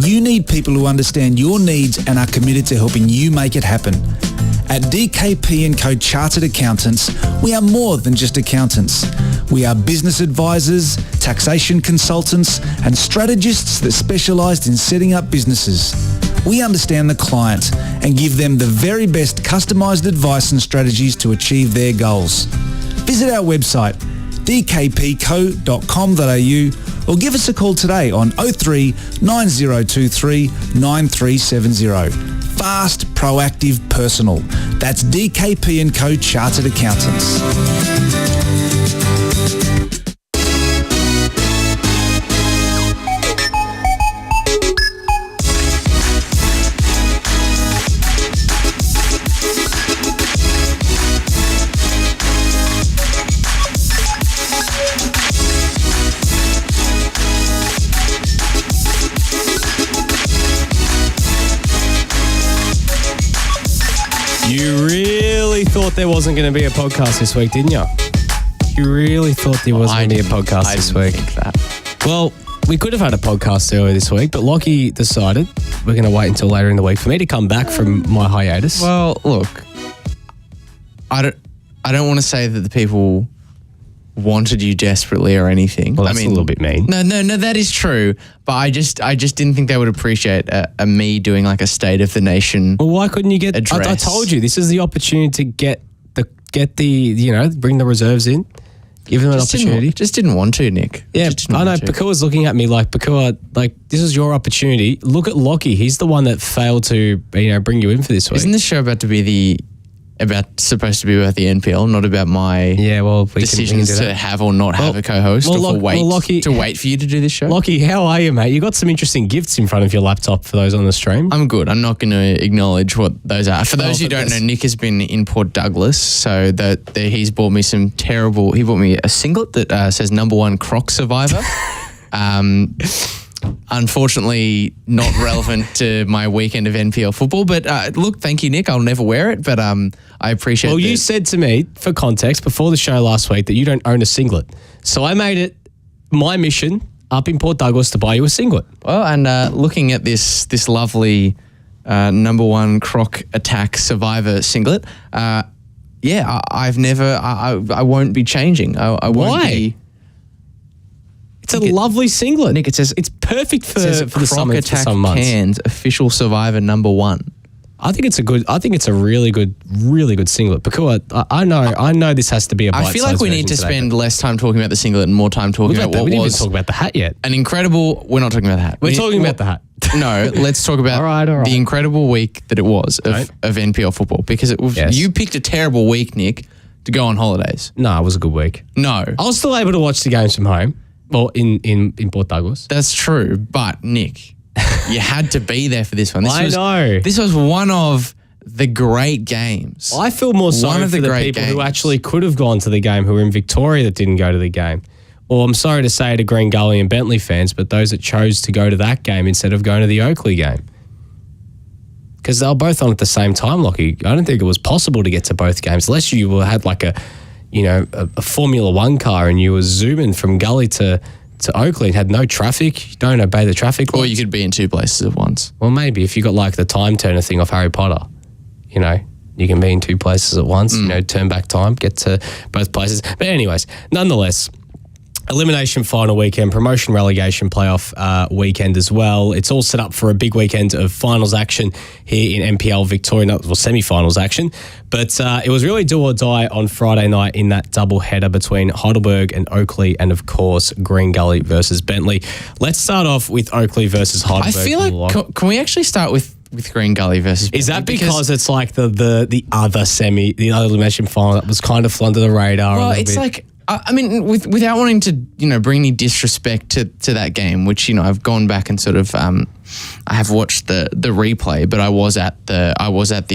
You need people who understand your needs and are committed to helping you make it happen. At DKP & Co Chartered Accountants, we are more than just accountants. We are business advisors, taxation consultants, and strategists that specialise in setting up businesses. We understand the client and give them the very best customised advice and strategies to achieve their goals. Visit our website, dkpco.com.au, or give us a call today on 03 9023 9370. Fast, proactive, personal. That's DKP & Co Chartered Accountants. You really thought there wasn't going to be a podcast this week, didn't you? You really thought there wasn't going to be a podcast this week. Think that. Well, we could have had a podcast earlier this week, but Lachie decided we're going to wait until later in the week for me to come back from my hiatus. Well, look, I don't want to say that the people wanted you desperately or anything. Well, that's a little bit mean. No, that is true. But I just didn't think they would appreciate a me doing like a State of the Nation. Well, why couldn't you get? I told you this is the opportunity to get the bring the reserves in, give them an opportunity. Just didn't want to, Nick. Yeah, I know. Pakua's looking at me like, Pakua, like this is your opportunity. Look at Lachie. He's the one that failed to bring you in for this week. Isn't this show about to be supposed to be about the NPL, not about my decisions to have or not have a co-host, or wait for you to do this show? Lachie, how are you, mate? You got some interesting gifts in front of your laptop for those on the stream. I'm good. I'm not going to acknowledge what those are. For those who don't know, Nick has been in Port Douglas, so that he's bought me some terrible. He bought me a singlet that says "Number 1 Croc Survivor." Unfortunately, not relevant to my weekend of NPL football. But look, thank you, Nick. I'll never wear it, but I appreciate it. Well, you said to me, for context, before the show last week that you don't own a singlet. So I made it my mission up in Port Douglas to buy you a singlet. Well, and looking at this lovely Number 1 Croc Attack Survivor singlet, I won't be changing. I won't Why? be... It's a lovely singlet. Nick, it says it's perfect for the summer, Croc for some months. Cairns official survivor number 1. I think it's a really good singlet. Pakua, I know this has to be a bite-sized I feel like we need to spend less time talking about the singlet and more time talking about what we didn't was. even talk about the hat yet. An incredible. We're not talking about the hat. We're talking about the hat. No, let's talk about all right. the incredible week that it was of NPL football, because you picked a terrible week, Nick, to go on holidays. No, it was a good week. No, I was still able to watch the games from home. Well, in Port Douglas. That's true, but Nick, you had to be there for this one. I know. This was one of the great games. I feel more sorry for the people who actually could have gone to the game, who were in Victoria that didn't go to the game. Or I'm sorry to say to Green Gully and Bentley fans, but those that chose to go to that game instead of going to the Oakleigh game. Because they were both on at the same time, Lachie. I don't think it was possible to get to both games unless you had like a Formula One car and you were zooming from Gully to Oakleigh and had no traffic. You don't obey the traffic lights. Or you could be in two places at once. Well, maybe if you got like the time turner thing off Harry Potter, you can be in two places at once, turn back time, get to both places. But anyways, nonetheless, elimination final weekend, promotion relegation playoff weekend as well. It's all set up for a big weekend of finals action here in NPL Victoria, semi-finals action. But it was really do or die on Friday night in that double header between Heidelberg and Oakleigh, and of course Green Gully versus Bentley. Let's start off with Oakleigh versus Heidelberg. I feel like can we actually start with Green Gully versus Bentley? Is that because it's like the other elimination final that was kind of under the radar? Well, it's like, I mean, without wanting to, bring any disrespect to that game, which, I've gone back and sort of, I have watched the replay, but I was at the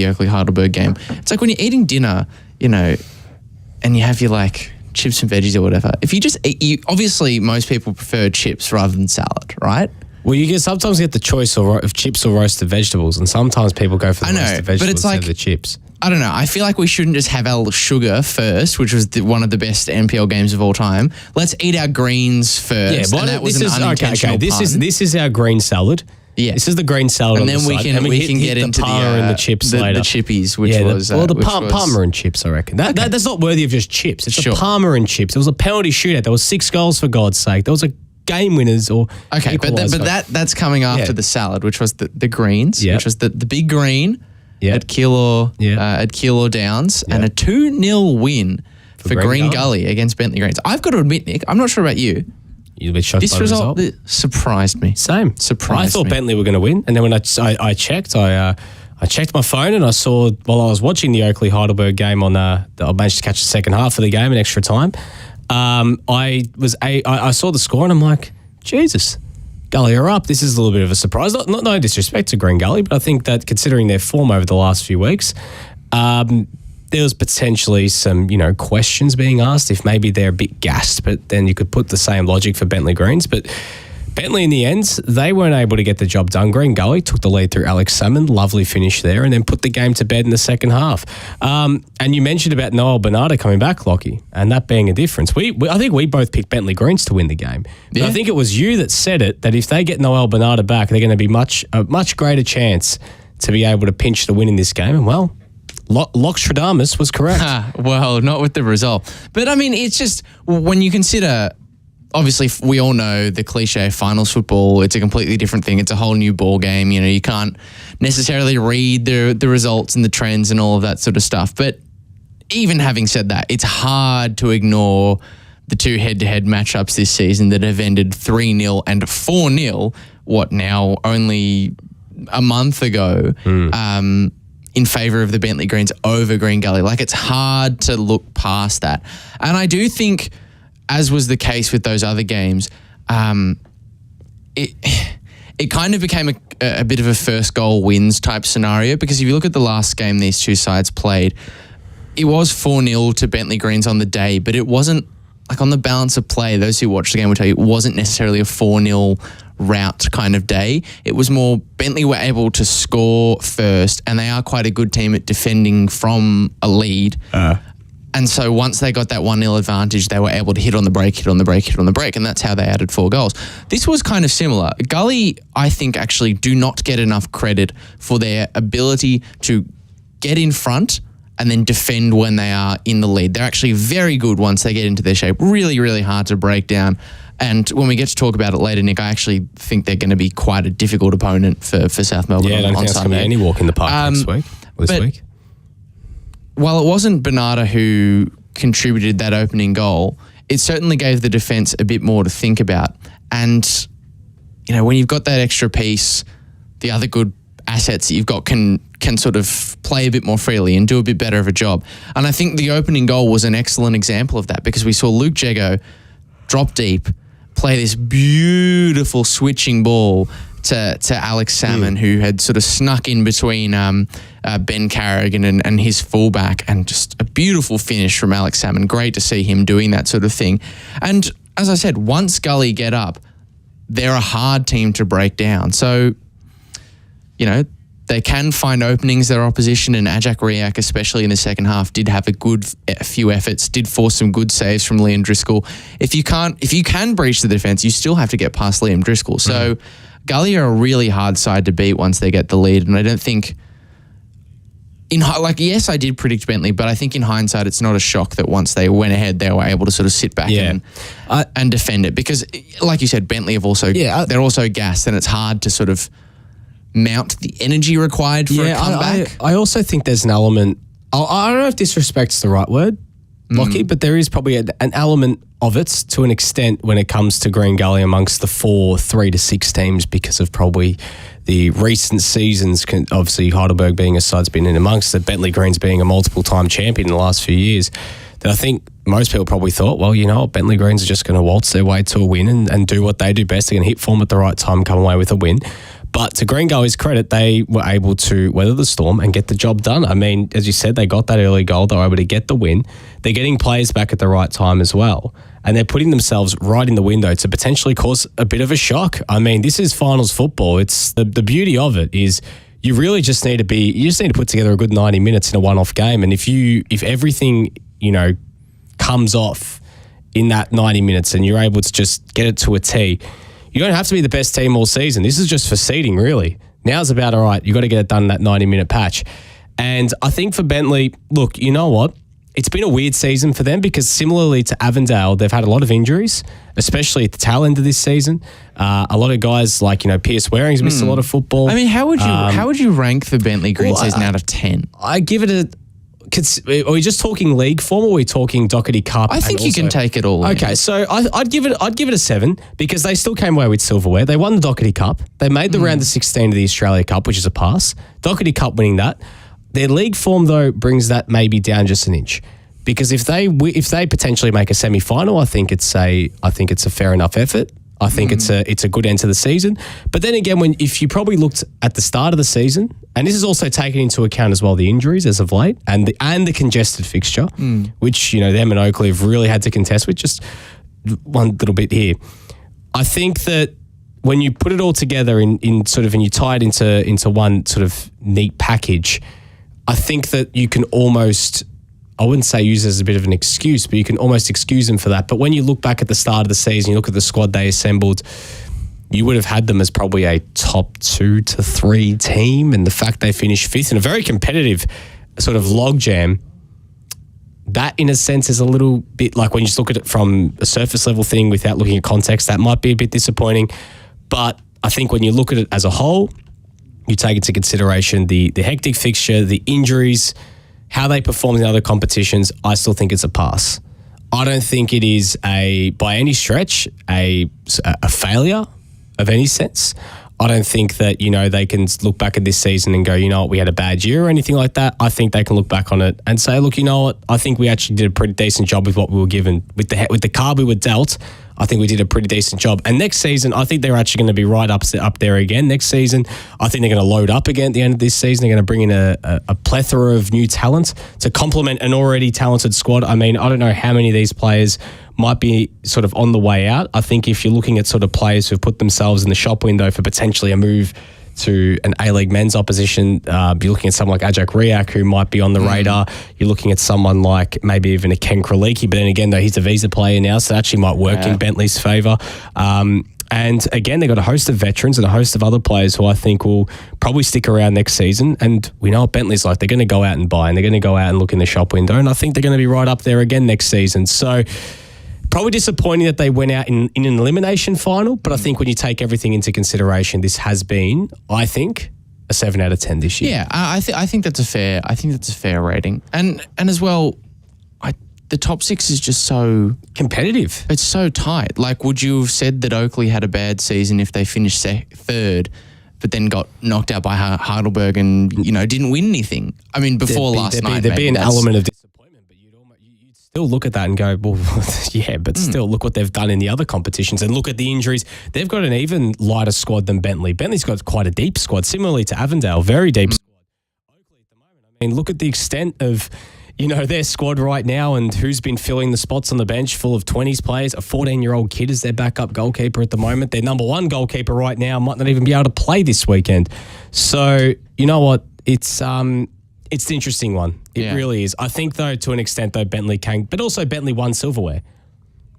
Oakleigh Heidelberg game. It's like when you're eating dinner, and you have your like chips and veggies or whatever. If you just eat, obviously most people prefer chips rather than salad, right? Well, you can sometimes get the choice of chips or roasted vegetables, and sometimes people go for the roasted vegetables instead of the chips. I don't know. I feel like we shouldn't just have our sugar first, which was one of the best NPL games of all time. Let's eat our greens first. Yeah, but and that was an unintentional pun. This is our green salad, Yeah. This is the green salad And on then the we side. can And we hit can get the into Parma and the chips later. the chippies, which Yeah, was Parma and chips, I reckon. That's not worthy of just chips. It's Sure. the Parma and chips. It was a penalty shootout. There was 6 goals, for God's sake. There was a game winners or Okay, but that's coming after the salad, which was the greens, Yep. which was the big green Yep. at Keilor Downs, and a 2-0 win for Green Gully against Bentley Greens. I've got to admit, Nick, I'm not sure about you. You'll be shocked This by the result. surprised me. Same. Surprised I thought me. Bentley were going to win, and then when I checked, I checked my phone and I saw while I was watching the Oakleigh Heidelberg game I managed to catch the second half of the game in extra time. I saw the score and I'm like, Jesus, Gully are up. This is a little bit of a surprise. Not no disrespect to Green Gully, but I think that considering their form over the last few weeks, there was potentially some, questions being asked if maybe they're a bit gassed, but then you could put the same logic for Bentley Greens. But Bentley, in the end, they weren't able to get the job done. Green Gully took the lead through Alex Salmon, lovely finish there, and then put the game to bed in the second half. And you mentioned about Noel Bernardo coming back, Lachie, and that being a difference. I think we both picked Bentley Greens to win the game. But I think it was you that said it, that if they get Noel Bernardo back, they're going to be a much greater chance to be able to pinch the win in this game. And well, Lockstradamus was correct. Well, not with the result. But I mean, it's just when you consider, obviously, we all know the cliche finals football, it's a completely different thing. It's a whole new ball game. You can't necessarily read the results and the trends and all of that sort of stuff. But even having said that, it's hard to ignore the 2 head-to-head matchups this season that have ended 3-0 and 4-0, only a month ago, in favour of the Bentley Greens over Green Gully. Like, it's hard to look past that. And I do think, as was the case with those other games, it kind of became a bit of a first goal wins type scenario, because if you look at the last game these two sides played, it was 4-0 to Bentley Greens on the day, but it wasn't, like, on the balance of play, those who watched the game will tell you, it wasn't necessarily a 4-0 route kind of day. It was more Bentley were able to score first, and they are quite a good team at defending from a lead. And so once they got that 1-0 advantage, they were able to hit on the break, and that's how they added 4 goals. This was kind of similar. Gully, I think, actually do not get enough credit for their ability to get in front and then defend when they are in the lead. They're actually very good once they get into their shape. Really, really hard to break down. And when we get to talk about it later, Nick, I actually think they're going to be quite a difficult opponent for South Melbourne I don't think it's going to be any walk in the park this week. While it wasn't Bernardo who contributed that opening goal, it certainly gave the defence a bit more to think about. And, when you've got that extra piece, the other good assets that you've got can sort of play a bit more freely and do a bit better of a job. And I think the opening goal was an excellent example of that, because we saw Luke Jego drop deep, play this beautiful switching ball to Alex Salmon, who had sort of snuck in between Ben Carrigan and his fullback, and just a beautiful finish from Alex Salmon. Great to see him doing that sort of thing. And as I said, once Gully get up, they're a hard team to break down. So, they can find openings, their opposition, and Ajak Riak, especially in the second half, did have a few efforts, did force some good saves from Liam Driscoll. If you can breach the defence, you still have to get past Liam Driscoll. So Gully are a really hard side to beat once they get the lead, and I don't think, yes, I did predict Bentley, but I think in hindsight, it's not a shock that once they went ahead, they were able to sort of sit back and defend it. Because, like you said, Bentley have also, they're also gassed, and it's hard to sort of mount the energy required for a comeback. I also think there's an element, I don't know if disrespect's the right word, Lachie, but there is probably an element of it to an extent when it comes to Green Gully amongst the 3 to 6 teams, because of probably the recent seasons, obviously Heidelberg being a side's been in amongst it, Bentley Greens being a multiple-time champion in the last few years, that I think most people probably thought, well, Bentley Greens are just going to waltz their way to a win and do what they do best. They're going to hit form at the right time, come away with a win. But to Green Gully's credit, they were able to weather the storm and get the job done. I mean, as you said, they got that early goal. They were able to get the win. They're getting players back at the right time as well. And they're putting themselves right in the window to potentially cause a bit of a shock. I mean, this is finals football. It's the beauty of it is you really just need to put together a good 90 minutes in a one-off game. And if everything, comes off in that 90 minutes and you're able to just get it to a tee, You don't have to be the best team all season. This is just for seeding, really. Now's about, all right, you got to get it done in that 90-minute patch. And I think for Bentley, look, you know what? It's been a weird season for them because similarly to Avondale, they've had a lot of injuries, especially at the tail end of this season. A lot of guys like, Pierce Waring's missed a lot of football. I mean, how would you rank the Bentley Green season out of 10? I give it a... Are we just talking league form or are we talking Doherty Cup? I think you can take it all. Okay, so I'd give it a 7 because they still came away with silverware. They won the Doherty Cup. They made the round of 16 of the Australia Cup, which is a pass. Doherty Cup winning that. Their league form though brings that maybe down just an inch. Because if they potentially make a semi-final, I think it's a fair enough effort. I think it's a good end to the season. But then again, if you probably looked at the start of the season, and this is also taken into account as well the injuries as of late and the congested fixture, which them and Oakleigh have really had to contest with. Just one little bit here. I think that when you put it all together and you tie it into one sort of neat package, I think that you can almost, I wouldn't say use it as a bit of an excuse, but you can almost excuse them for that. But when you look back at the start of the season, you look at the squad they assembled, you would have had them as probably a top 2 to 3 team. And the fact they finished 5th in a very competitive sort of logjam, that in a sense is a little bit like when you just look at it from a surface level thing without looking at context, that might be a bit disappointing. But I think when you look at it as a whole, you take into consideration the hectic fixture, the injuries, how they performed in other competitions, I still think it's a pass. I don't think it is by any stretch a failure of any sense. I don't think that, they can look back at this season and go, we had a bad year or anything like that. I think they can look back on it and say, look, I think we actually did a pretty decent job with what we were given. With the card we were dealt, I think we did a pretty decent job. And next season, I think they're actually going to be right up there again. Next season, I think they're going to load up again at the end of this season. They're going to bring in a plethora of new talent to complement an already talented squad. I mean, I don't know how many of these players might be sort of on the way out. I think if you're looking at sort of players who've put themselves in the shop window for potentially a move to an A-League men's opposition, you're looking at someone like Ajak Riak, who might be on the radar. You're looking at someone like maybe even a Ken Kraliki, but then again, though, he's a visa player now, so that actually might work in Bentley's favour. And again, they've got a host of veterans and a host of other players who I think will probably stick around next season. And we know what Bentley's like. They're going to go out and buy, and they're going to go out and look in the shop window, and I think they're going to be right up there again next season. So probably disappointing that they went out in an elimination final, but I think when you take everything into consideration, this has been, I think, a 7 out of 10 this year. Yeah, I think that's a fair rating, and as well, the top 6 is just so competitive. It's so tight. Like, would you have said that Oakleigh had a bad season if they finished 3rd, but then got knocked out by Heidelberg and didn't win anything? I mean, before last night, there'd be an element of disappointment, but you'd still look at that and go, well, yeah, but still look what they've done in the other competitions and look at the injuries. They've got an even lighter squad than Bentley. Bentley's got quite a deep squad, similarly to Avondale, very deep squad. Oakleigh at the moment, I mean, look at the extent of their squad right now and who's been filling the spots on the bench full of 20s players. A 14-year-old kid is their backup goalkeeper at the moment. Their number 1 goalkeeper right now might not even be able to play this weekend. So, you know what? It's an interesting one. It really is. I think, though, to an extent, though, Bentley can, but also Bentley won silverware.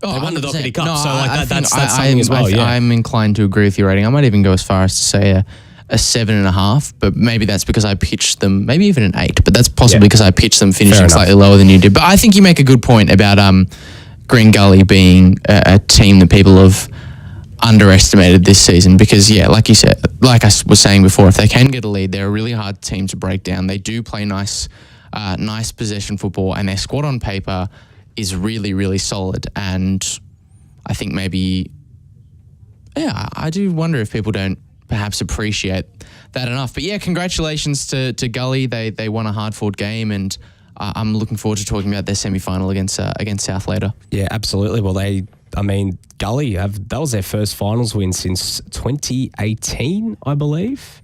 They won the Doherty Cup. So that's something as well. I'm inclined to agree with your rating. I might even go as far as to say a 7.5, but maybe that's because I pitched them, maybe even an 8, but that's possibly because I pitched them finishing slightly lower than you did. But I think you make a good point about Green Gully being a team that people have underestimated this season because, like you said, like I was saying before, if they can get a lead, they're a really hard team to break down. They do play nice possession football, and their squad on paper is really, really solid. And I think maybe, I do wonder if people don't perhaps appreciate that enough. But Congratulations to Gully. They won a hard-fought game, and I'm looking forward to talking about their semi-final against South later. Yeah, absolutely. Well, Gully, that was their first finals win since 2018, I believe.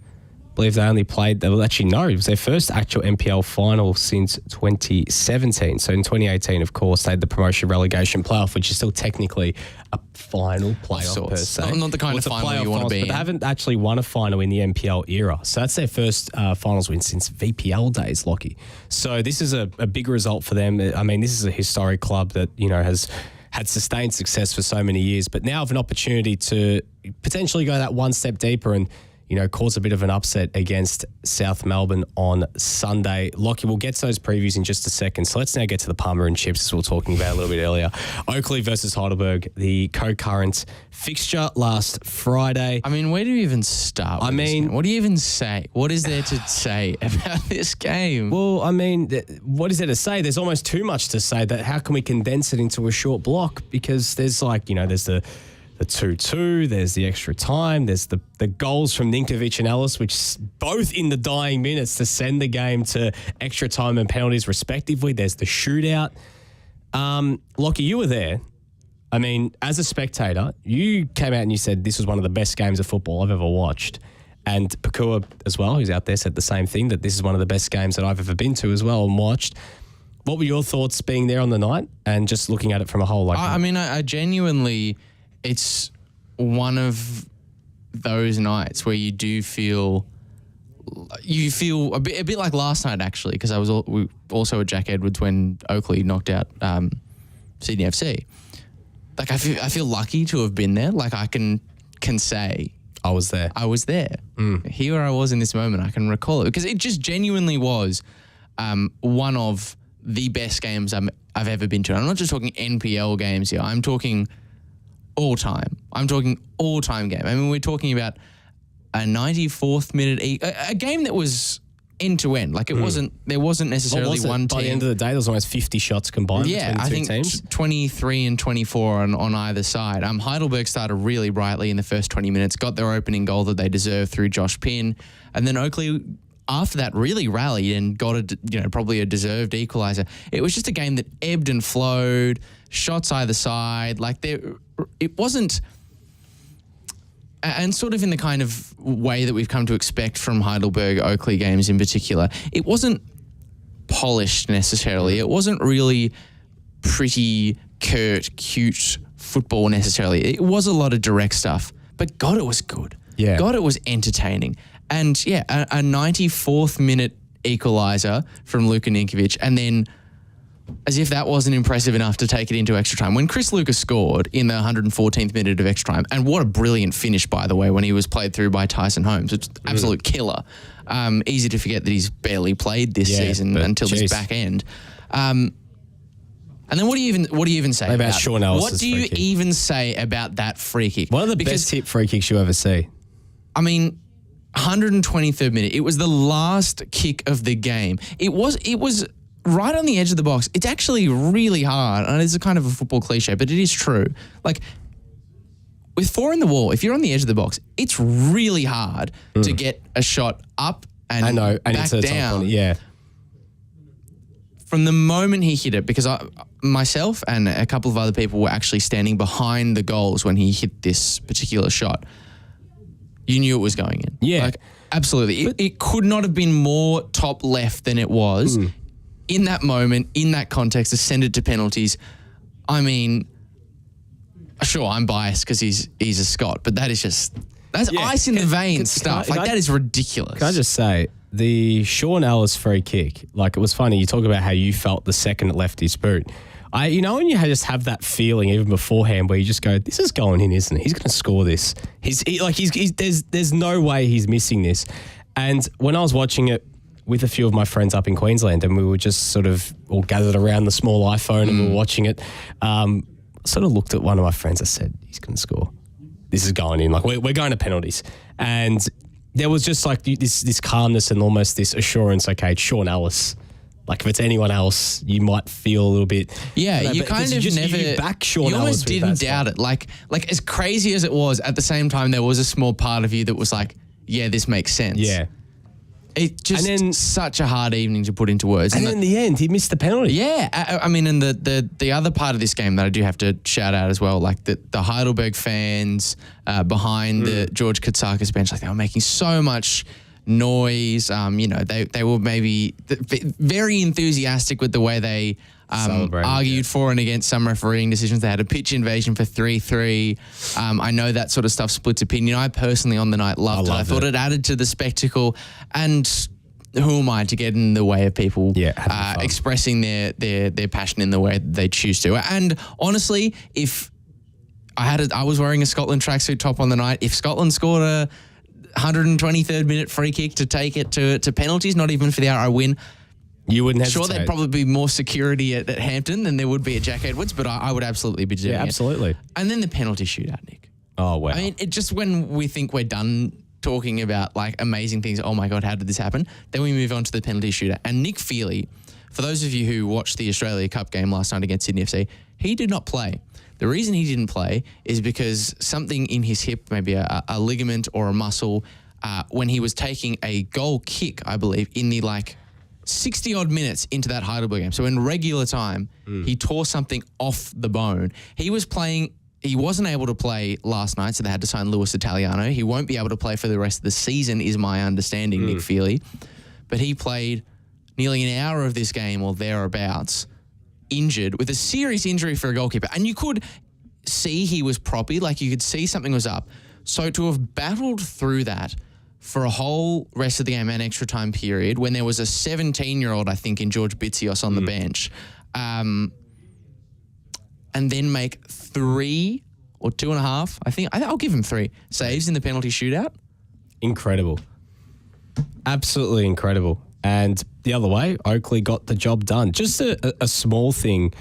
They only played, it was their first actual NPL final since 2017. So in 2018, of course, they had the promotion relegation playoff, which is still technically a final playoff per se. Not the kind of final you want to be in. But they haven't actually won a final in the NPL era. So that's their first finals win since VPL days, Lachie. So this is a big result for them. I mean, this is a historic club that, has had sustained success for so many years, but now have an opportunity to potentially go that one step deeper and, you know, cause a bit of an upset against South Melbourne on Sunday. Lachie, we'll get to those previews in just a second. So let's now get to the Palmer and Chips, as we were talking about a little bit earlier. Oakleigh versus Heidelberg, the co-current fixture last Friday. I mean, where do you even start with this game? What do you even say? What is there to say about this game? Well, I mean, what is there to say? There's almost too much to say. That how can we condense it into a short block? Because there's like, you know, there's the 2-2, there's the extra time, there's the goals from Ninkovic and Ellis, which both in the dying minutes to send the game to extra time and penalties respectively. There's the shootout. Lachie, you were there. I mean, as a spectator, you came out and you said this was one of the best games of football I've ever watched. And Pakua as well, who's out there, said the same thing, that this is one of the best games that I've ever been to as well and watched. What were your thoughts being there on the night and just looking at it from a whole? I mean, I genuinely... It's one of those nights where you do feel a bit like last night, actually, because I was also at Jack Edwards when Oakleigh knocked out Sydney FC. Like I feel lucky to have been there. Like I can say I was there. Here I was in this moment. I can recall it because it just genuinely was one of the best games I've ever been to. And I'm not just talking NPL games here. I'm talking all time. I'm talking all-time game. I mean, we're talking about a 94th minute, a game that was end-to-end. Like it wasn't, there wasn't necessarily one team. By the end of the day, there was almost 50 shots combined between the two teams. 23 and 24 on either side. Heidelberg started really brightly in the first 20 minutes, got their opening goal that they deserved through Josh Pinn. And then Oakleigh, after that, really rallied and got probably a deserved equaliser. It was just a game that ebbed and flowed, shots either side. Like it wasn't, and sort of in the kind of way that we've come to expect from Heidelberg Oakleigh games in particular, it wasn't polished necessarily. It wasn't really pretty, cute football necessarily. It was a lot of direct stuff, but God, it was good. Yeah. God, it was entertaining. And yeah, a 94th minute equaliser from Luka Ninkovic, and then as if that wasn't impressive enough to take it into extra time. When Chris Lucas scored in the 114th minute of extra time, and what a brilliant finish, by the way, when he was played through by Tyson Holmes. It's absolute killer. Easy to forget that he's barely played this season until this back end. And then what do you even say about Sean Ellis? What do you even say about that free kick? One of the best tip free kicks you ever see. I mean, 123rd minute. It was the last kick of the game. It was right on the edge of the box. It's actually really hard, and it's a kind of a football cliche, but it is true. Like with 4 in the wall, if you're on the edge of the box, it's really hard to get a shot up and back down. Yeah. From the moment he hit it, because myself and a couple of other people were actually standing behind the goals when he hit this particular shot. You knew it was going in. Yeah. Like, absolutely. It could not have been more top left than it was in that moment, in that context, to send it to penalties. I mean, sure, I'm biased because he's a Scot, but that is just, that's ice in the vein stuff. That is ridiculous. Can I just say, the Sean Ellis free kick, like it was funny, you talk about how you felt the second it left his boot. When you just have that feeling even beforehand where you just go, this is going in, isn't it? He's going to score this. There's no way he's missing this. And when I was watching it with a few of my friends up in Queensland, and we were just sort of all gathered around the small iPhone and we were watching it, sort of looked at one of my friends. I said, he's going to score. This is going in. Like we're going to penalties. And there was just like this calmness and almost this assurance. Okay, it's Sean Ellis. Like if it's anyone else, you might feel a little bit. Yeah, you kind of never. You back Sean you almost Ellis didn't doubt it. Like as crazy as it was, at the same time, there was a small part of you that was like, yeah, this makes sense. Yeah. It just such a hard evening to put into words. And then in the end, he missed the penalty. Yeah, I mean, and the other part of this game that I do have to shout out as well, like the Heidelberg fans behind the George Katsakis bench, like they were making so much noise. They were maybe very enthusiastic with the way they argued for and against some refereeing decisions. They had a pitch invasion for 3-3. I know that sort of stuff splits opinion. I personally on the night loved it. I thought it added to the spectacle. And who am I to get in the way of people having fun. expressing their passion in the way that they choose to? And honestly, if I was wearing a Scotland tracksuit top on the night, if Scotland scored a 123rd minute free kick to take it to penalties, not even for the outright win, you wouldn't hesitate. Sure, there'd probably be more security at Hampton than there would be at Jack Edwards, but I would absolutely be doing it. Absolutely. And then the penalty shootout, Nick. Oh, wow. I mean, it just when we think we're done talking about like amazing things, oh my God, how did this happen? Then we move on to the penalty shootout. And Nick Feely, for those of you who watched the Australia Cup game last night against Sydney FC, he did not play. The reason he didn't play is because something in his hip, maybe a ligament or a muscle, when he was taking a goal kick, I believe, in the 60-odd minutes into that Heidelberg game. So in regular time, he tore something off the bone. He wasn't able to play last night, so they had to sign Luis Italiano. He won't be able to play for the rest of the season, is my understanding, Nick Feely. But he played nearly an hour of this game or thereabouts, injured, with a serious injury for a goalkeeper. And you could see he was proppy, you could see something was up. So to have battled through that for a whole rest of the game and extra time period, when there was a 17-year-old, I think, in George Bitsios on the bench, and then make 3 or 2.5, I think I'll give him 3 saves in the penalty shootout. Incredible. Absolutely incredible. And the other way, Oakleigh got the job done. Just a small thing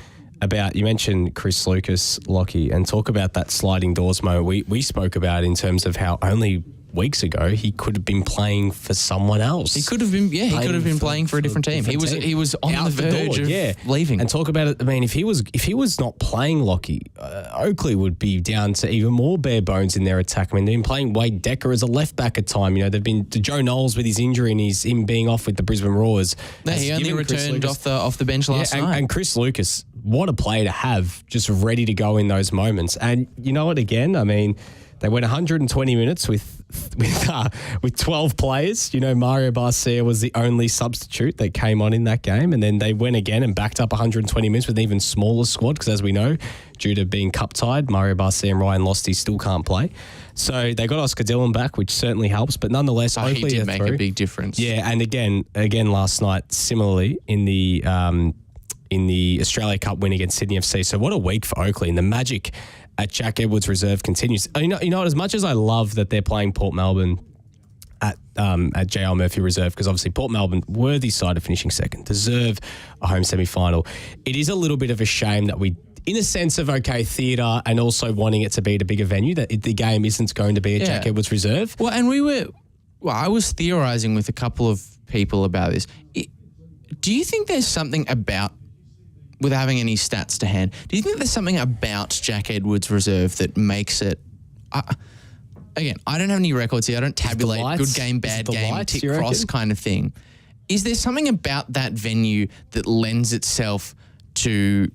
about, you mentioned Chris Lucas, Lachie, and talk about that sliding doors moment we spoke about in terms of how only weeks ago he could have been playing for someone else. He could have been, he could have been playing for a different team. He was on the verge of leaving. And talk about it. I mean, if he was not playing, Lachie, Oakleigh would be down to even more bare bones in their attack. I mean, they've been playing Wade Decker as a left back at time. They've been to Joe Knowles with his injury and him being off with the Brisbane Roars. No, he only returned off the bench last night. And Chris Lucas, what a player to have, just ready to go in those moments. And you know what? Again, I mean, they went 120 minutes with 12 players. Mario Barcia was the only substitute that came on in that game. And then they went again and backed up 120 minutes with an even smaller squad because, as we know, due to being cup tied, Mario Barcia and Ryan Losty still can't play. So they got Oscar Dillon back, which certainly helps. But nonetheless, Oakleigh he did make a big difference. Yeah, and again last night, similarly in the Australia Cup win against Sydney FC. So what a week for Oakleigh, and the magic at Jack Edwards Reserve continues. You know, as much as I love that they're playing Port Melbourne at JL Murphy Reserve, because obviously Port Melbourne, worthy side of finishing second, deserve a home semi-final. It is a little bit of a shame that we, in a sense of theatre and also wanting it to be at a bigger venue, that the game isn't going to be at Jack Edwards Reserve. Well, and I was theorising with a couple of people about this. Do you think there's something about, without having any stats to hand, do you think there's something about Jack Edwards Reserve that makes it... again, I don't have any records here. I don't tabulate good game, bad game, tick cross kind of thing. Is there something about that venue that lends itself to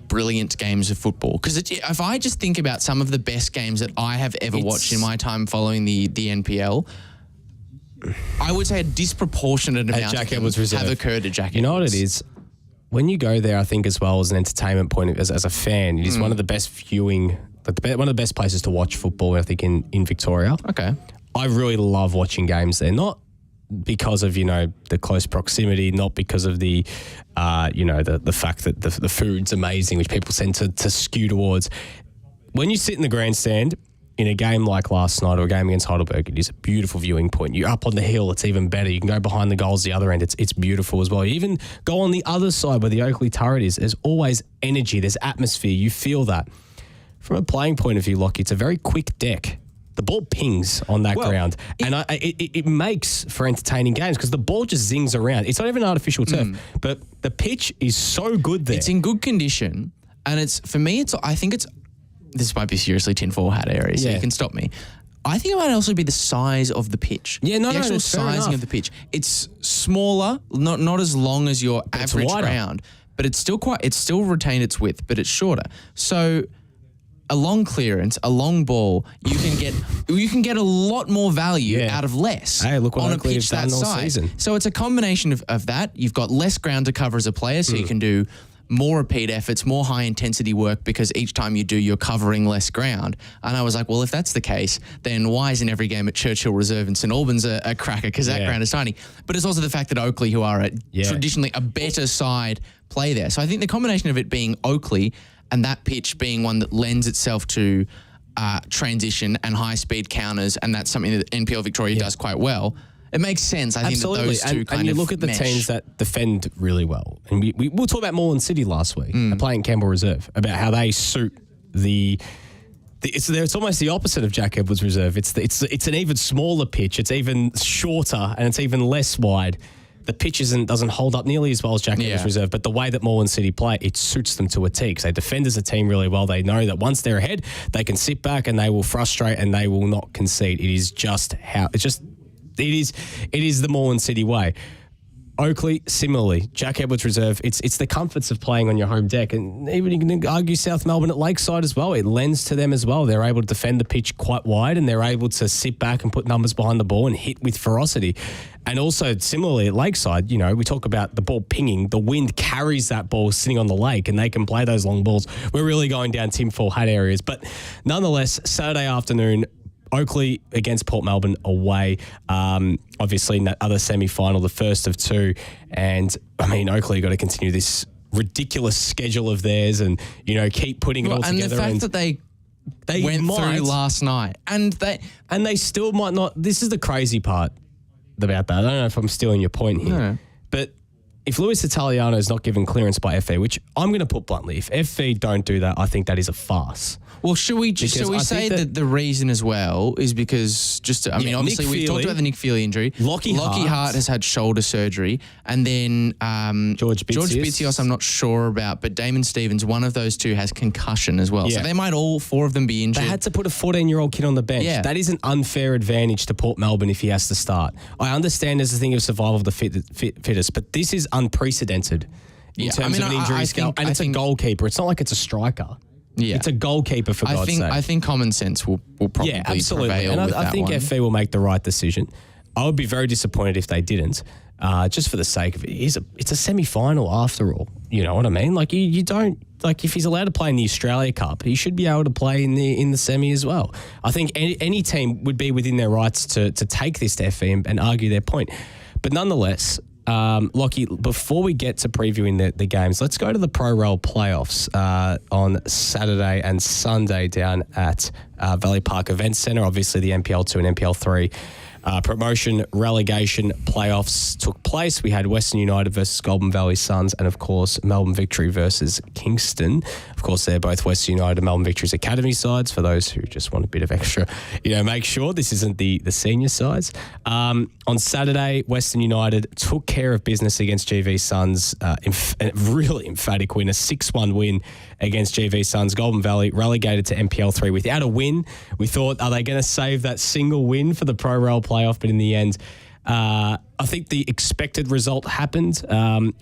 brilliant games of football? Because if I just think about some of the best games that I have ever watched in my time following the NPL, I would say a disproportionate amount Jack Edwards Reserve have occurred at Jack Edwards. You know what it is? When you go there, I think as well as an entertainment point of, as a fan, it is one of the best viewing, one of the best places to watch football, I think, in Victoria. Okay. I really love watching games there, not because of, the close proximity, not because of the fact that the food's amazing, which people tend to skew towards. When you sit in the grandstand in a game like last night or a game against Heidelberg, it is a beautiful viewing point. You're up on the hill, it's even better. You can go behind the goals the other end, it's beautiful as well. You even go on the other side where the Oakleigh turret is. There's always energy, there's atmosphere, you feel that. From a playing point of view, Lachie, it's a very quick deck. The ball pings on that ground, and it makes for entertaining games because the ball just zings around. It's not even artificial turf, but the pitch is so good there. It's in good condition, and I think this might be seriously tinfoil hat area, so you can stop me. I think it might also be the size of the pitch. Yeah, the actual sizing of the pitch. It's smaller, not as long as your average ground, but it's still retained its width, but it's shorter. So a long clearance, a long ball, you can get a lot more value out of less. Hey, look what on a Oakleigh pitch have done that all size. season. So it's a combination of that. You've got less ground to cover as a player, so you can do more repeat efforts, more high intensity work, because each time you do, you're covering less ground. And I was like, well, if that's the case, then why isn't every game at Churchill Reserve in St Albans a cracker? Because that ground is tiny. But it's also the fact that Oakleigh, who are traditionally a better side, play there. So I think the combination of it being Oakleigh and that pitch being one that lends itself to transition and high speed counters, and that's something that NPL Victoria does quite well. It makes sense. I think that those two kind and you of look at the mesh. teams that defend really well. And we'll talk about Moreland City last week. They're playing Campbell Reserve, about how they suit it's almost the opposite of Jack Edwards Reserve. It's an even smaller pitch. It's even shorter and it's even less wide. The pitch doesn't hold up nearly as well as Jack Edwards Reserve, but the way that Moreland City play, it suits them to a T, because they defend as a team really well. They know that once they're ahead, they can sit back and they will frustrate and they will not concede. It is just it is the Moreland City way. Oakleigh, similarly, Jack Edwards Reserve, it's the comforts of playing on your home deck. And even you can argue South Melbourne at Lakeside as well. It lends to them as well. They're able to defend the pitch quite wide and they're able to sit back and put numbers behind the ball and hit with ferocity. And also, similarly, at Lakeside, we talk about the ball pinging. The wind carries that ball sitting on the lake and they can play those long balls. We're really going down Tim Fall Hat areas. But nonetheless, Saturday afternoon, Oakleigh against Port Melbourne away, obviously in that other semi-final, the first of two. And, Oakleigh got to continue this ridiculous schedule of theirs and, keep putting it all together. And the fact that they went through last night. And they still might not. This is the crazy part about that. I don't know if I'm stealing your point here. No. But if Luis Italiano is not given clearance by FA, which I'm going to put bluntly, if FA don't do that, I think that is a farce. Well, should we say that the reason as well is because obviously we've talked about the Nick Feely injury. Lachie Hart has had shoulder surgery, and then George Bitsios I'm not sure about, but Damon Stevens, one of those two, has concussion as well. Yeah. So they might all four of them be injured. They had to put a 14-year-old kid on the bench. Yeah. That is an unfair advantage to Port Melbourne if he has to start. I understand there's a thing of survival of the fittest, but this is unprecedented in terms of an injury scale. And it's a goalkeeper. It's not like it's a striker. Yeah. It's a goalkeeper, for God's sake. I think common sense will probably prevail and with that I think one. FA will make the right decision. I would be very disappointed if they didn't, just for the sake of it. It's a semi-final after all. You know what I mean? Like you don't, like if he's allowed to play in the Australia Cup, he should be able to play in the semi as well. I think any team would be within their rights to take this to FA and argue their point. But nonetheless, Lachie, before we get to previewing the games, let's go to the Pro Rel playoffs on Saturday and Sunday down at Valley Park Events Centre. Obviously, the NPL 2 and NPL 3 promotion relegation playoffs took place. We had Western United versus Goulburn Valley Suns and, of course, Melbourne Victory versus Kingston. Of course, they're both Western United and Melbourne Victory's academy sides. For those who just want a bit of extra, make sure this isn't the senior sides. On Saturday, Western United took care of business against GV Suns. A really emphatic win, a 6-1 win against GV Suns. Goulburn Valley relegated to NPL 3 without a win. We thought, are they going to save that single win for the Pro Rel playoff? But in the end, I think the expected result happened.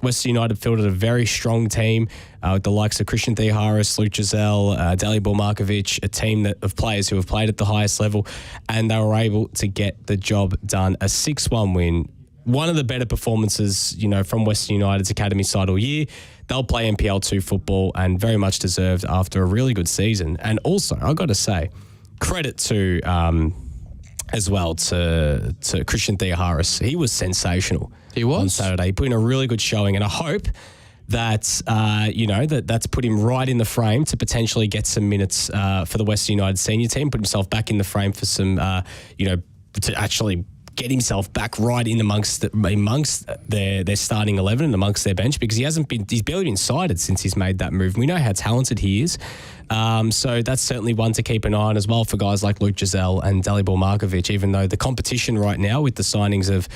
Western United fielded a very strong team with the likes of Christian Theoharis, Luke Giselle, Dalibor Markovic, a team of players who have played at the highest level, and they were able to get the job done. A 6-1 win. One of the better performances, from Western United's academy side all year. They'll play NPL 2 football and very much deserved after a really good season. And also, I've got to say, credit to as well to Christian Theoharis. He was sensational. He was? On Saturday. He put in a really good showing, and I hope that, that's put him right in the frame to potentially get some minutes for the Western United senior team, put himself back in the frame for some, to actually get himself back right in amongst their starting 11 and amongst their bench, because he's barely been cited since he's made that move. We know how talented he is. So that's certainly one to keep an eye on as well for guys like Luke Giselle and Dalibor Markovic, even though the competition right now with the signings of,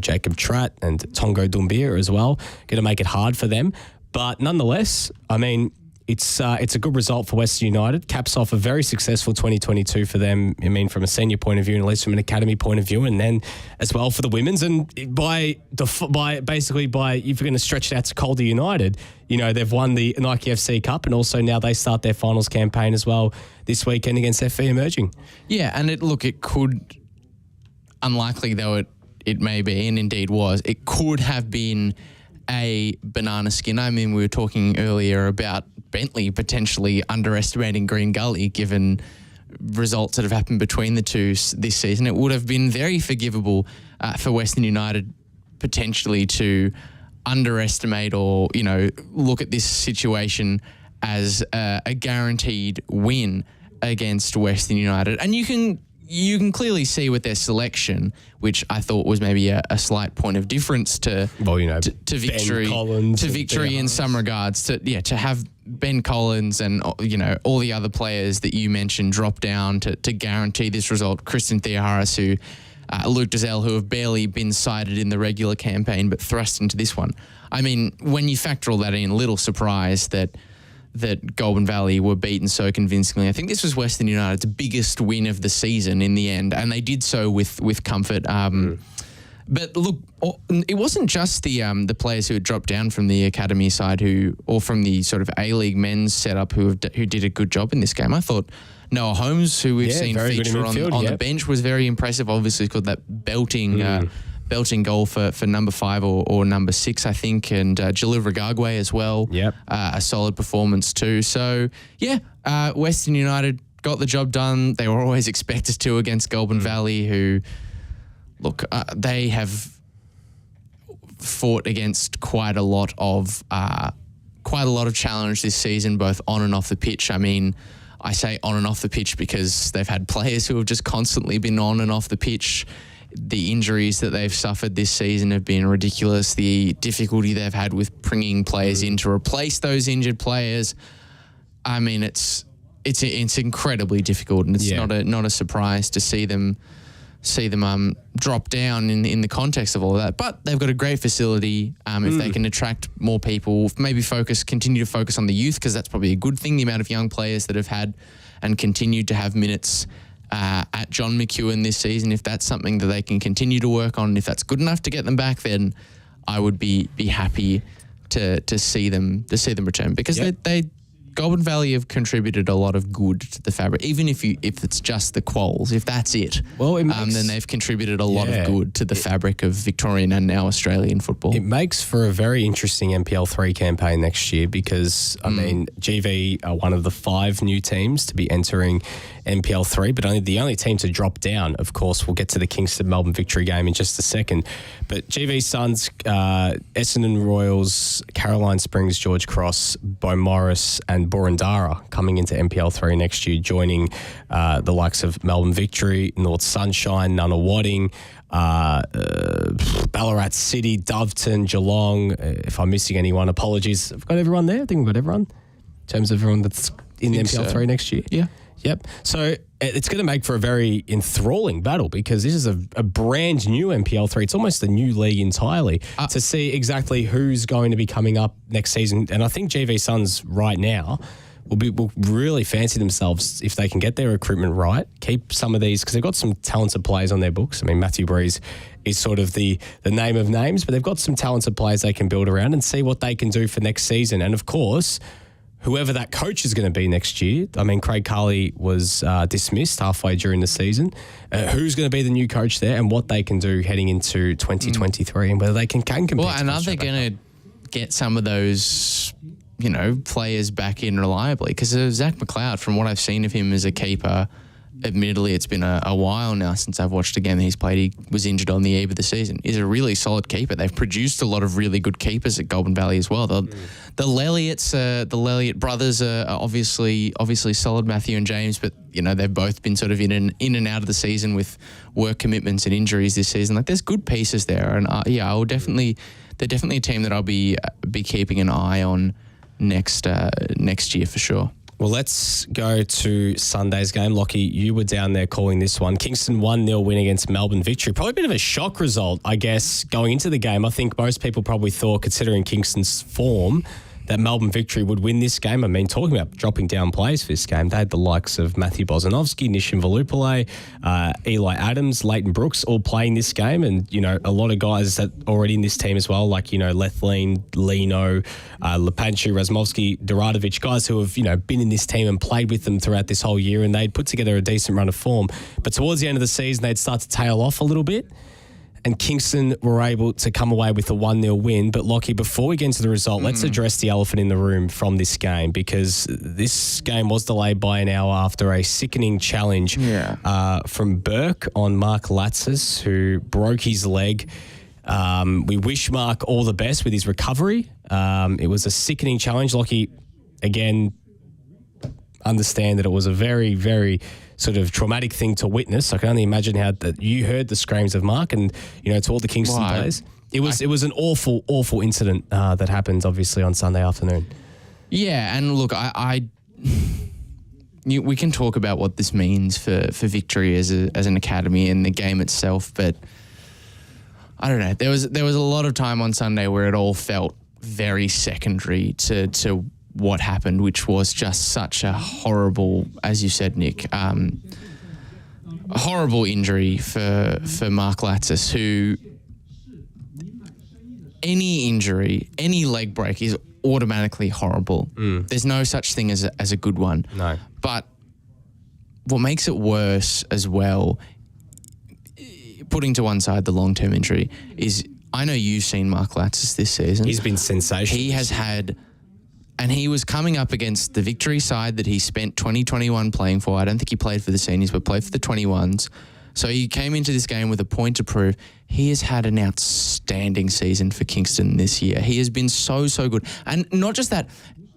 Jacob Tratt and Tongo Doumbia as well, going to make it hard for them. But nonetheless, it's a good result for Western United. Caps off a very successful 2022 for them. From a senior point of view, and at least from an academy point of view, and then as well for the women's. And by if you're going to stretch it out to Calder United, they've won the Nike FC Cup, and also now they start their finals campaign as well this weekend against FE Emerging. Yeah, and it could, unlikely though it may be, and indeed was, it could have been a banana skin. I mean, we were talking earlier about Bentley potentially underestimating Green Gully given results that have happened between the two this season. It would have been very forgivable for Western United potentially to underestimate or, look at this situation as a guaranteed win against Western United. And you can clearly see with their selection, which I thought was maybe a slight point of difference to victory, to victory in some regards. To have Ben Collins and all the other players that you mentioned drop down to guarantee this result. Christian Theoharis, Luke Dazelle, who have barely been cited in the regular campaign, but thrust into this one. I mean, when you factor all that in, little surprise that Goulburn Valley were beaten so convincingly. I think this was Western United's biggest win of the season in the end, and they did so with comfort. But look, it wasn't just the players who had dropped down from the academy side or from the sort of A-League men's setup who did a good job in this game. I thought Noah Holmes, who we've seen feature on the bench, was very impressive. Obviously, got that belting goal for number 5 or number 6, I think, and Jalil Regagwe as well. Yep. A solid performance too. So, Western United got the job done. They were always expected to against Goulburn Valley, who, look, they have fought against quite a lot of challenge this season, both on and off the pitch. I mean, I say on and off the pitch because they've had players who have just constantly been on and off the pitch. The injuries that they've suffered this season have been ridiculous. The difficulty they've had with bringing players in to replace those injured players. I mean, it's incredibly difficult, and it's not a surprise to see them drop down in the context of all of that. But they've got a great facility. If they can attract more people, maybe continue to focus on the youth, because that's probably a good thing. The amount of young players that have had and continued to have minutes at John McEwen this season, if that's something that they can continue to work on, if that's good enough to get them back, then I would be happy to see them return, because they Goulburn Valley have contributed a lot of good to the fabric. Even if it's just the quals, if that's it, then they've contributed a lot of good to the fabric of Victorian and now Australian football. It makes for a very interesting NPL 3 campaign next year, because I mean, GV are one of the 5 new teams to be entering NPL 3, but the only team to drop down. Of course, we'll get to the Kingston Melbourne Victory game in just a second. But GV Suns, Essendon Royals, Caroline Springs, George Cross, Beaumaris and Boroondara coming into NPL 3 next year, joining the likes of Melbourne Victory, North Sunshine, Nunawading, Ballarat City, Doveton, Geelong. If I'm missing anyone, apologies. I've got everyone there. I think we've got everyone in terms of everyone that's in NPL 3 next year. Yeah. Yep. So it's going to make for a very enthralling battle, because this is a brand new NPL 3. It's almost a new league entirely, to see exactly who's going to be coming up next season. And I think GV Suns right now will really fancy themselves if they can get their recruitment right, keep some of these, because they've got some talented players on their books. I mean, Matthew Breeze is sort of the name of names, but they've got some talented players they can build around, and see what they can do for next season. And of course, whoever that coach is going to be next year. I mean, Craig Carley was dismissed halfway during the season. Who's going to be the new coach there, and what they can do heading into 2023, and whether they can compete. Well, and are they going to get some of those, players back in reliably? Because Zach McLeod, from what I've seen of him as a keeper, admittedly it's been a while now since I've watched a game that he's played. He was injured on the eve of the season. He's a really solid keeper. They've produced a lot of really good keepers at Goulburn Valley as well. The Lelliot brothers are obviously solid, Matthew and James, but they've both been sort of in and out of the season with work commitments and injuries this season. Like, there's good pieces there, and I will definitely, they're definitely a team that I'll be keeping an eye on next year for sure. Well, let's go to Sunday's game. Lachie, you were down there calling this one. Kingston 1-0 win against Melbourne Victory. Probably a bit of a shock result, I guess, going into the game. I think most people probably thought, considering Kingston's form, that Melbourne Victory would win this game. I mean, talking about dropping down players for this game, they had the likes of Matthew Bozanovsky, Nishan Volupale, Eli Adams, Leighton Brooks, all playing this game. And, a lot of guys that are already in this team as well, like, Lethlean, Lino, Lepanchu, Razmovsky, Doradovic, guys who have, been in this team and played with them throughout this whole year, and they'd put together a decent run of form. But towards the end of the season, they'd start to tail off a little bit. and Kingston were able to come away with a 1-0 win. But Lachie, before we get into the result, let's address the elephant in the room from this game, because this game was delayed by an hour after a sickening challenge from Burke on Mark Latzis, who broke his leg. We wish Mark all the best with his recovery. It was a sickening challenge. Lachie, again, understand that it was a very, very sort of traumatic thing to witness. I can only imagine how that you heard the screams of Mark, and to all the Kingston players. It was an awful, awful incident that happened obviously on Sunday afternoon. Yeah, and look, we can talk about what this means for Victory as an academy and the game itself, but I don't know. There was a lot of time on Sunday where it all felt very secondary to what happened, which was just such a horrible, as you said, Nick, a horrible injury for Mark Latzis, who any injury, any leg break is automatically horrible. There's no such thing as a good one. No. But what makes it worse as well, putting to one side the long-term injury, is I know you've seen Mark Latzis this season. He's been sensational. He has had... And he was coming up against the Victory side that he spent 2021 playing for. I don't think he played for the seniors, but played for the 21s. So he came into this game with a point to prove. He has had an outstanding season for Kingston this year. He has been so, so good. And not just that,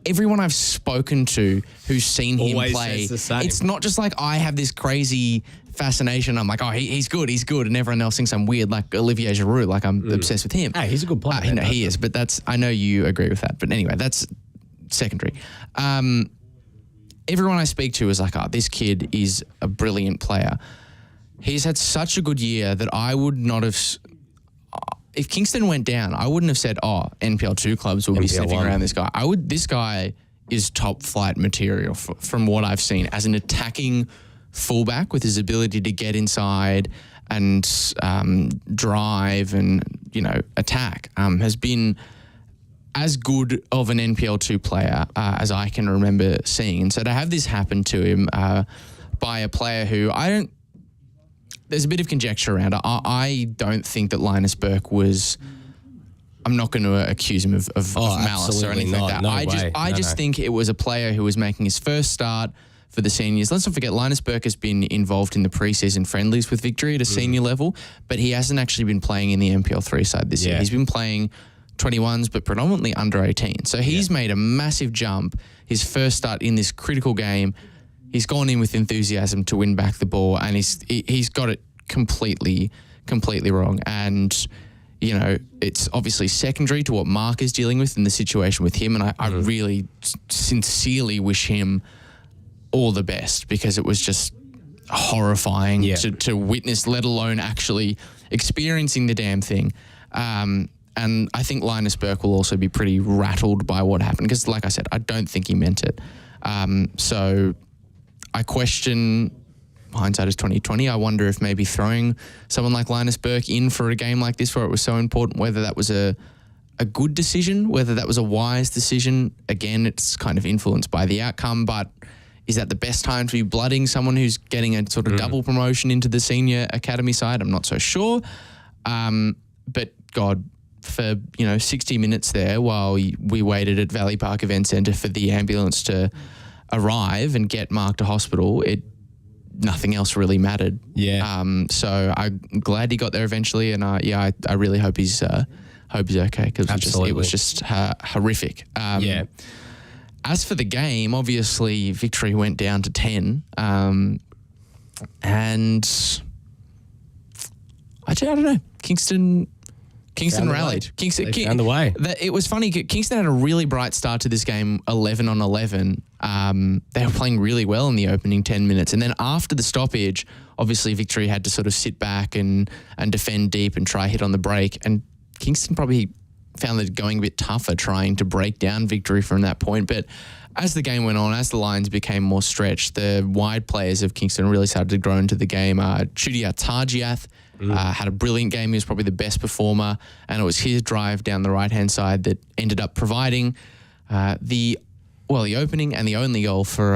everyone I've spoken to who's seen him play, it's not just like I have this crazy fascination. I'm like, oh, he's good, and everyone else thinks I'm weird, like Olivier Giroud, like I'm obsessed with him. Hey, he's a good player. He is, but I know you agree with that. But anyway, that's secondary. Everyone I speak to is like, oh, this kid is a brilliant player. He's had such a good year that I would not have... If Kingston went down, I wouldn't have said, oh, NPL 2 clubs will be sniffing around this guy. This guy is top flight material from what I've seen as an attacking fullback with his ability to get inside and drive and, attack. Has been as good of an NPL 2 player as I can remember seeing. And so to have this happen to him by a player who there's a bit of conjecture around it. I don't think that Linus Burke was... I'm not going to accuse him of malice or anything like that. No I just think it was a player who was making his first start for the seniors. Let's not forget, Linus Burke has been involved in the preseason friendlies with Victory at a senior level, but he hasn't actually been playing in the NPL 3 side this year. He's been playing 21s, but predominantly under 18. So he's made a massive jump. His first start in this critical game, he's gone in with enthusiasm to win back the ball, and he's got it completely wrong. And, it's obviously secondary to what Mark is dealing with in the situation with him, and I really sincerely wish him all the best, because it was just horrifying to witness, let alone actually experiencing the damn thing. And I think Linus Burke will also be pretty rattled by what happened, because, like I said, I don't think he meant it. So I question, hindsight is 2020. I wonder if maybe throwing someone like Linus Burke in for a game like this, where it was so important, whether that was a good decision, whether that was a wise decision. Again, it's kind of influenced by the outcome, but is that the best time to be blooding someone who's getting a sort of double promotion into the senior academy side? I'm not so sure. But God, for 60 minutes there while we waited at Valley Park Event Centre for the ambulance to arrive and get Mark to hospital, nothing else really mattered. So I'm glad he got there eventually, and I really hope he's okay, because it was just horrific. As for the game, obviously Victory went down to 10, and I don't know, Kingston rallied. Kingston found the way. It was funny. Kingston had a really bright start to this game, 11 on 11. They were playing really well in the opening 10 minutes. And then after the stoppage, obviously Victory had to sort of sit back and defend deep and try hit on the break. And Kingston probably found it going a bit tougher trying to break down Victory from that point. But as the game went on, as the lines became more stretched, the wide players of Kingston really started to grow into the game. Chudia Targiath had a brilliant game. He was probably the best performer, and it was his drive down the right-hand side that ended up providing the opening and the only goal for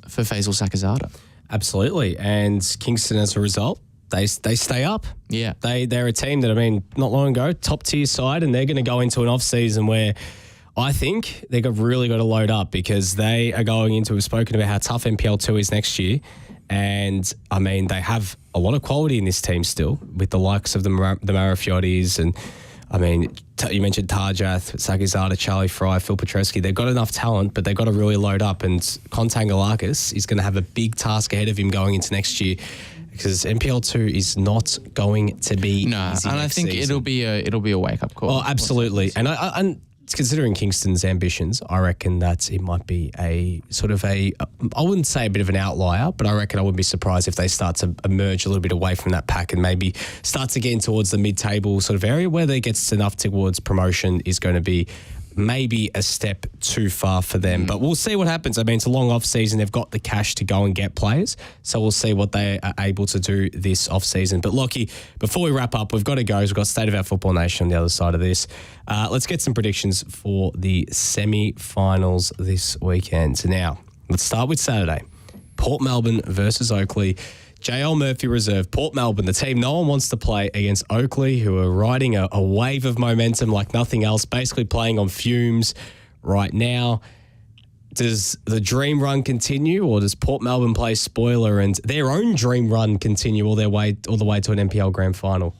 Faisal Sakazada. Absolutely. And Kingston, as a result, they stay up. Yeah. They're a team that, not long ago, top tier side, and they're going to go into an off season where I think really got to load up, because they are going into, we've spoken about how tough NPL 2 is next year. And they have a lot of quality in this team still, with the likes of the Marafiotis and, you mentioned Tarjath, Sagizada, Charlie Fry, Phil Petreski. They've got enough talent, but they've got to really load up. And Kontangalakis is going to have a big task ahead of him going into next year, because NPL 2 is not going to be easy. And I think season. it'll be a wake up call. Oh, absolutely. And considering Kingston's ambitions, I reckon that it might be I wouldn't say a bit of an outlier, but I reckon I wouldn't be surprised if they start to emerge a little bit away from that pack and maybe start to get in towards the mid-table sort of area. Where they get enough towards promotion is going to be maybe a step too far for them. But we'll see what happens. It's a long off-season. They've got the cash to go and get players. So we'll see what they are able to do this off-season. But Lachie, before we wrap up, we've got to go. We've got State of Our Football Nation on the other side of this. Let's get some predictions for the semi-finals this weekend. So now, let's start with Saturday. Port Melbourne versus Oakleigh. JL Murphy reserve. Port Melbourne, the team no one wants to play, against Oakleigh, who are riding a wave of momentum like nothing else, basically playing on fumes right now. Does the dream run continue, or does Port Melbourne play spoiler and their own dream run continue all the way to an NPL grand final?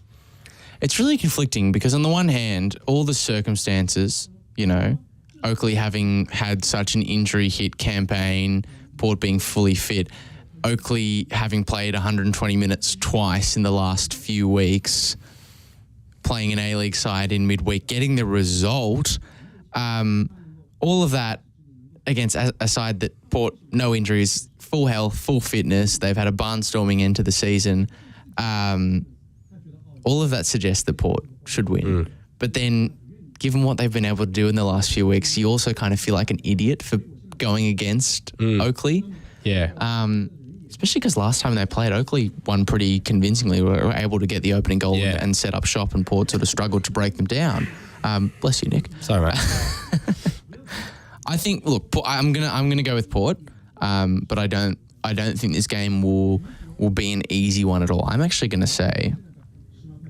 It's really conflicting, because on the one hand, all the circumstances, Oakleigh having had such an injury hit campaign, Port being fully fit, Oakleigh having played 120 minutes twice in the last few weeks, playing an A-League side in midweek, getting the result, all of that against a side that Port, no injuries, full health, full fitness. They've had a barnstorming end to the season. All of that suggests that Port should win. But then, given what they've been able to do in the last few weeks, you also kind of feel like an idiot for going against Oakleigh. Yeah. Especially because last time they played, Oakleigh won pretty convincingly. Were able to get the opening goal and set up shop, and Port sort of struggled to break them down. Bless you, Nick. Sorry, mate. I think. Look, I'm gonna go with Port, but I don't think this game will be an easy one at all. I'm actually gonna say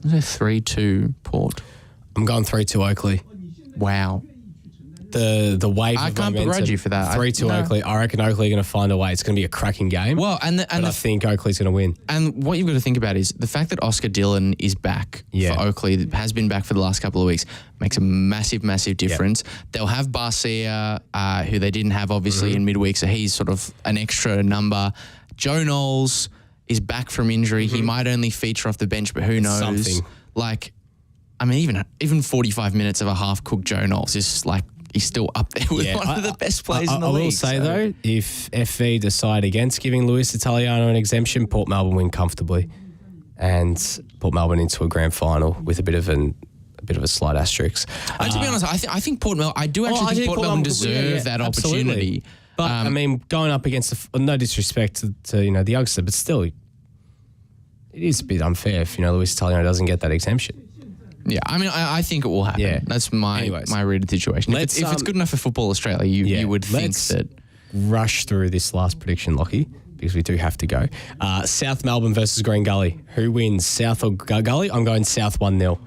3-2 Port. I'm going 3-2 Oakleigh. Wow. The wave I of can't momentum. begrudge you for that. 3-2 Oakleigh. I reckon Oakleigh are going to find a way. It's going to be a cracking game. Well, I think Oakleigh's going to win. And what you've got to think about is the fact that Oscar Dillon is back for Oakleigh, has been back for the last couple of weeks, makes a massive, massive difference. They'll have Barcia, who they didn't have obviously in midweek, so he's sort of an extra number. Joe Knowles is back from injury. He might only feature off the bench, but who knows? Something. Even 45 minutes of a half-cooked Joe Knowles is he's still up there with one of the best players in the league. I will say, though, if FV decide against giving Luis Italiano an exemption, Port Melbourne win comfortably, and Port Melbourne into a grand final with a bit of a slight asterisk. To be honest, I think Port Melbourne. I do actually think Port Melbourne deserve that opportunity. But going up against no disrespect to the youngster, but still, it is a bit unfair if Luis Italiano doesn't get that exemption. Yeah, I think it will happen. Yeah. That's my read of the situation. If it's good enough for Football Australia, you would think that. Rush through this last prediction, Lachie, because we do have to go. South Melbourne versus Green Gully. Who wins, South or Gully? I'm going South 1-0.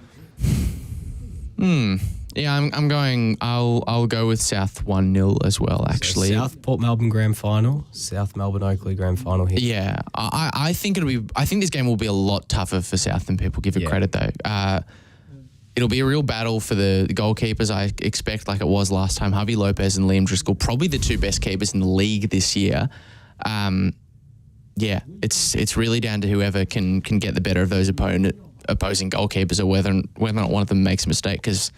Yeah, I'm going. I'll go with South 1-0 as well. Actually, so South Port Melbourne grand final, South Melbourne Oakleigh grand final here. Yeah, I think it'll be. I think this game will be a lot tougher for South than people give it credit though. It'll be a real battle for the goalkeepers, I expect, like it was last time. Javi Lopez and Liam Driscoll, probably the two best keepers in the league this year. It's really down to whoever can get the better of those opposing goalkeepers, or whether or not one of them makes a mistake, because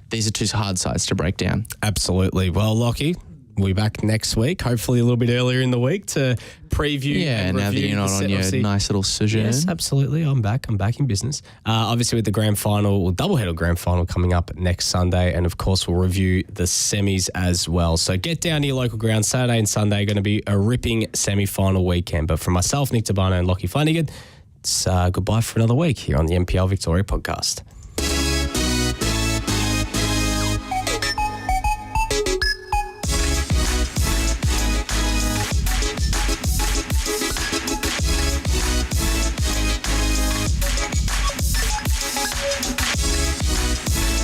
these are two hard sides to break down. Absolutely. Well, Lachie, we'll be back next week, hopefully a little bit earlier in the week, to preview and now that you're not on your nice little sojourn. Yes, absolutely. I'm back in business. Obviously with the grand final, or doubleheader grand final coming up next Sunday, and of course we'll review the semis as well. So get down to your local ground. Saturday and Sunday are going to be a ripping semi-final weekend. But from myself, Nick Tabano and Lachie Flanagan, it's goodbye for another week here on the NPL Victoria podcast.